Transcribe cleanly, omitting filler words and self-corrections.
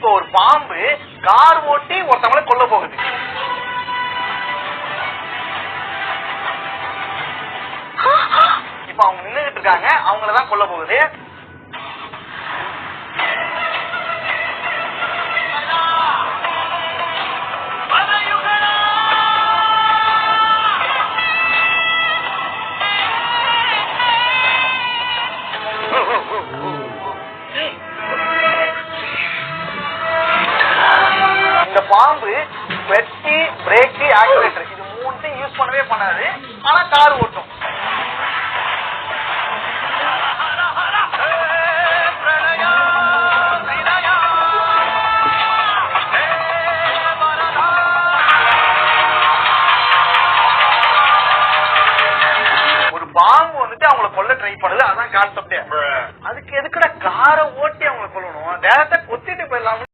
இப்போ ஒரு பாம்பு கார் ஓட்டி ஒருத்தவங்களை கொல்ல போகுது. இப்ப அவங்க நின்றுட்டு இருக்காங்க, அவங்களதான் கொல்ல போகுது. இந்த பாம்பு வெட்டி பிரேக் ஆக்சிலேட்டர் இது மூணுத்தையும் யூஸ் பண்ணவே பண்ணாது, ஆனா கார் ஓட்டும். ஒரு பாம்பு வந்துட்டு அவங்களை கொல்ல ட்ரை பண்ணுது, அதான் கான்செப்டே. அதுக்கு எதுக்குடா காரை ஓட்டி அவங்களை கொல்லணும், டேரக்டா கொத்திட்டு போயிடலாம்.